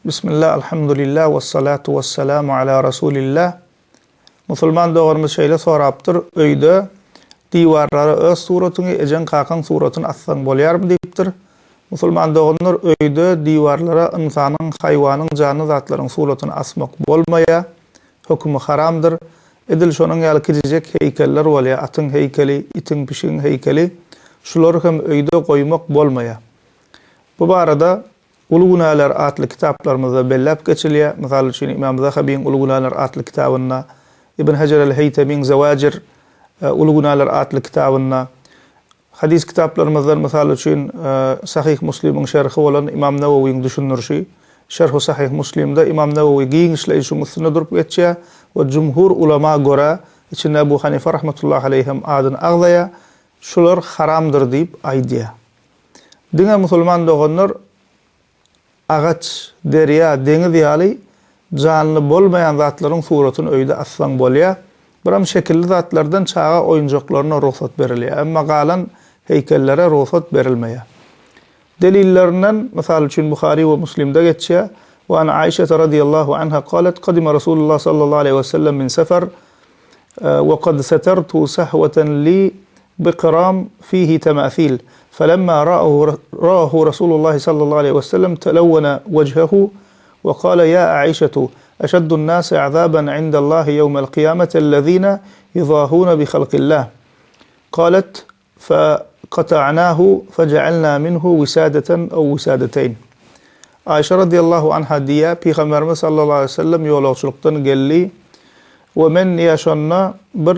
Bismillah, elhamdülillah, ve salatu ve selamu ala Rasulillah. Musulman doğurumuz şeýle sorapdyr, öýde diwarlara öz suratyny ejen kakan suratyny assaň bolýarmy diýipdir. Musulman doğurlar öýde diwarlara insanyň, haýwanyň, jany zatlaryň suratyny asmak bolmaýa, hökmü haramdyr. Edil şonuň ýaly kirjek heýkeller bolýa, atyň heýkeli, itiň pişiň heýkeli, şular hem öýde goýmak bolmaýa. Bu barada Ulu Gunalar adlı kitaplarımızda bellep geçilýär. Mysal üçin İmam Zahabiň Ulu Gunalar adlı kitabyna, İbn Hajar el-Heytemiň Zawajir Ulu Gunalar adlı kitabyna, hadis kitaplarymyzda mysal üçin Sahih Muslim'in şerhi bolan İmam Nawawiň düşünürşi, Şerh Sahih Muslim'de İmam Nawawi giň işleýişi üstüne durup geçýär we jumhur ulama göre içinde Ebu Hanife rahmetullahi aleyhim adyny agdaýa, şular haramdyr diýip aýdýar. Diňe musulman doganlar agaç, derya, deňiz ýaly janly bolmaýan zatlaryň suratyny öýde assaň bolýar. Biram şekilli zatlardan çağa oýunjaklaryna ruhsat berilýär, emma galan heýkellere ruhsat berilmeýär. Delillerinden mysal üçin Buhari we Muslim'de geçýär. Ve an Aişe radiyallahu anha qalet qadima Rasulullah sallallahu aleyhi ve sellem min sefer ve qad satartu sahwatan li biqram fihi tamathil. فلما رآه رسول الله صلى الله عليه وسلم تلون وجهه وقال يا عائشة أشد الناس عذابا عند الله يوم القيامة الذين يضاهون بخلق الله. قالت فقطعناه فجعلنا منه وسادة أو وسادتين. Ayşe radiyallahu anha diye Peygamberimiz sallallahu aleyhi ve sellem yolçuluktan geldi ve men yaşanna bir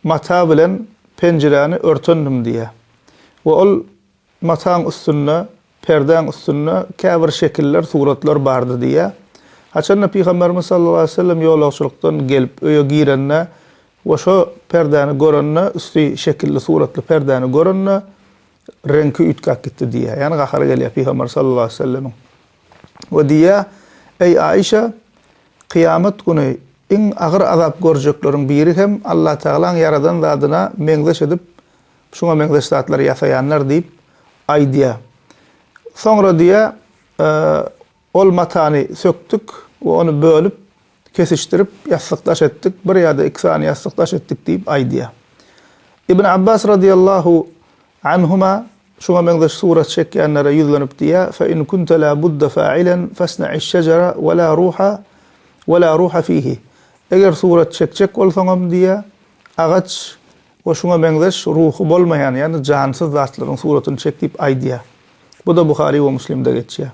mata bilen pencereni örtündüm diye. Ve ol mataň üstünde, perdeň üstünde käbir şekiller, suratlar bardy diye. Haçan Peygamberimiz sallallahu aleyhi ve sellem yolçuluktan gelip öýe girenne we şo perdeni görenne, üstü şekilli suratly perdeni görenne renki ütkak gitdi diye. Yani gahara gelýär Peygamber sallallahu aleyhi ve sellem. Ve diye ey Aişe, kıyamet günü in agyr azap görjeklerin biri hem Allah Taala'nın yaradan zadyna meňzeş edip şuňa meňzeş zatlar ýasaýanlar diýip aýdýar. Soňra diýe ol matany söktük we onu bölüp kesiştirip ýastykdaş etdik. Bir ýa-da iki sany ýastykdaş etdik diýip aýdýar. İbn Abbas radiyallahu anhuma şuňa meňzeş surat çekýänlere ýüzlenip diýär: "Fe in kunta la budda fa'ilan fasna'iş şejara we la ruha fihi." Eger surat çekjek bolsaňam diýe, agaç we şuňa meňzeş ruhy bolmaýan, ýani jansyz zatlaryň suratyny çekip aýdýar. Bu da Buhari we Muslim'de geçýär.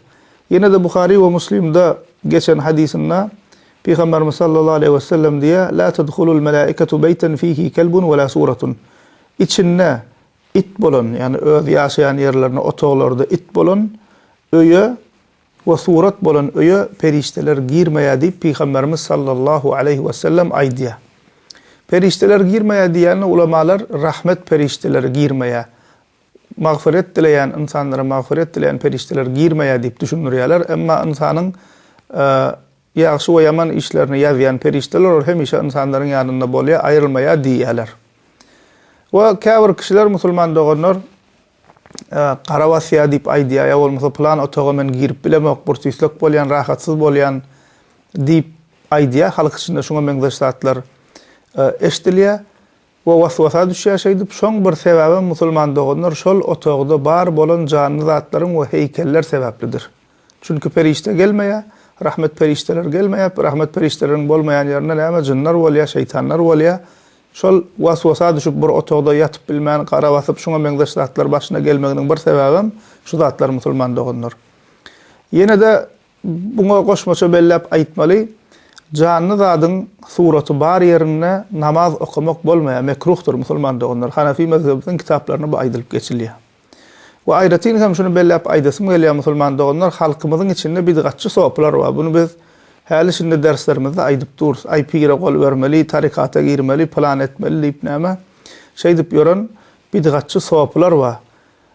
Ýene de Buhari we Muslim'de geçen hadisinde Peygamberimiz sallallahu aleyhi ve sellem diýär: "La tadkhulul malaiketu beyten fihi kelbun we la suratun." İçinde it bolan, ýani öz ýaşaýan ýerlerine otoglarda it bolan öýe ve surat bolan öýe perişteler girmeýär diýip Peygamberimiz sallallahu aleyhi ve sellem aýdýar. Perişteler girmeýär diýeni ulamalar rahmet perişteleri girmeýär. Magfiret dileýän insanlara magfiret dileýän perişteler girmeýär diýip düşünýärler. Emma insanyň ýaxşy we ýaman işlerini ýazýan perişteler hemişe insanlaryň ýanynda bolýar, aýrylmaýar diýýärler. Ve käbir kişiler musulman doganlar qarawasya diýip aýdýar, ýa bolmasa plan otaga men girip bilemek, bursysluk bolýan, rahatsyz bolýan diýip aýdýar. Halk içinde şuňa meňzeş zatlar eşdilýär we waswasa düşýär şeýdip şoň bir sebäbi musulman doganlar şol otagda bar bolan janly zatlaryň we heýkeller sebeplidir. Çünki perişte gelmeýär, rahmet perişteler gelmeýär, rahmet perişteleriň bolmaýan ýerine näme jinnar bolýar, şeýtanlar bolýar. Şol waswasa düşüp bir otogda ýatyp bilmän, gara basyp şuňa meňzeş zatlar başyna gelmeginiň bir sebäbim şu zatlar musulman doganlar. Ýene de buňa goşmaça bellep aýtmaly, janly zadyň suraty bar ýerine namaz okumak bolmaýar, mekruhdur musulman doganlar. Hanafi mezhebiniň kitaplaryna bu aýdylyp geçilýär. We aýratyn hem şunu bellep aýdasym gelýär musulman doganlar, halkymyzyň içinde bidgatçy soplar bar. Bunu biz häli şimdi derslerimizde aýdyp durus. Ay pire gol bermeli, tarikata girmeli, plan etmeli diýip näme şeý diýip ýören bidgatçy soplar bar.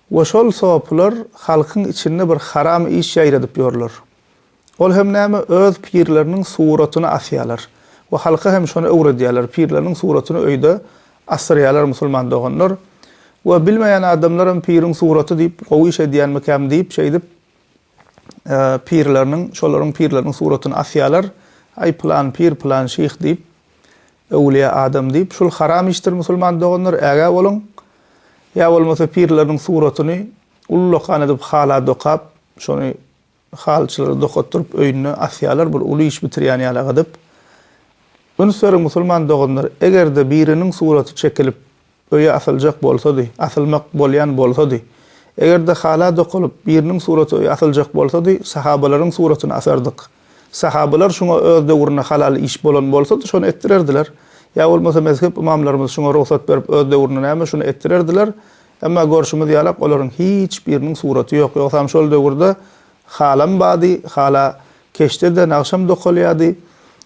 We şol soplar halkyň içinde bir haram iş ýaýradyp ýörler. Ol hem näme öz pirleriniň suratyny asýarlar. We halka hem şonu öwredýärler, pirleriniň suratyny öýde asyrýarlar musulman doganlar. We bilmeýän adamlar hem piriň suraty diýip gowy iş edýän mekam diýip şeý diýip pirleriniň, şolaryň pirleriniň suratyny asýalar. Ay plan pir, plan şeyh diýip, öwliýa adam diýip, şol haram işdir musulman doganlar. Äge boluň, ýa bolmasa pirleriniň suratyny ullukan edip hala dokap, şonu halçylary dokatdyryp öýüne asýalar. Bu uly iş bitirýän ýaly edip. Bunu soruň musulman doganlar, egerde biriniň suraty çekilip öýe asyljak bolsady, asylmak bolýan bolsady, egerde hala dokulyp biriniň suraty öýe asyljak bolsady, sahabalaryň suratyny asardyk. Sahabalar şoňa öz döwrüne halal iş bolan bolsady, şonu ettirerdiler. Ya bolmasa mezhep imamlarymyz şoňa ruhsat berip öz döwrüne näme şonu ettirerdiler. Emma görşümüz ýalak olaryň hiç biriniň suraty ýok. Ýoksam şol döwürde halam bady, hala keşde näşam dokulýady.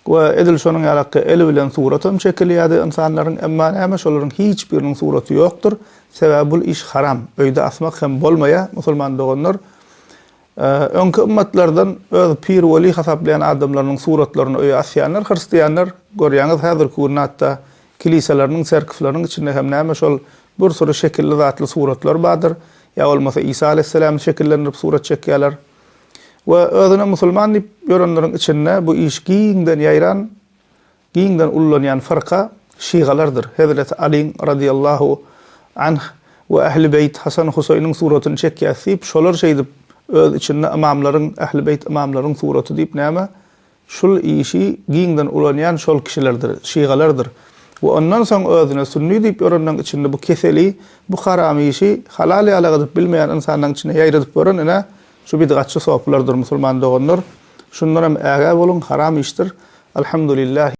Ve edil şonun ýalakka el bilen suratam çekilýärdi insanlaryň, emma näme şolaryň hiç biriniň suraty ýokdur. Sebäbul iş haram. Öýde asmak hem bolmaýa musulman doganlar. Öňkü ummatlardan öz pir weli hasaplayan adamlaryň suratlaryny öýe asýanlar, hristiýanlar görýäňiz häzirki günatda kiliseleriň, serkifleriň içinde hem näme şol bir sürü şekilli zatly suratlar bardyr. Ya bolmasa İsa aleyhisselam şekillendirip surat çekýärler. Ve özüne musulman diýip ýörenleriň içinde bu iş giňden ýaýran, giňden ullanýan farka şiğalardyr. Hazreti Ali radiyallahu anh ve Ahli Beyt Hasan Husaýnyň suratyny çekýär, şolar şeýdip öz içinde imamlaryň, Ahli Beyt imamlaryň suraty diýip näme? Şol işi giňden ullanýan şol kişilerdir, şiğalardyr. Ve ondan soň özüne sunni diýip ýörenleriň içinde bu keseli, bu haram işi halal ýaly bilmeýän insanyň içine ýaýradyp gören şu bidgatçy soplardyr musulman doganlar. Şundan hem äge bolun, haram işdir. Elhamdülillah.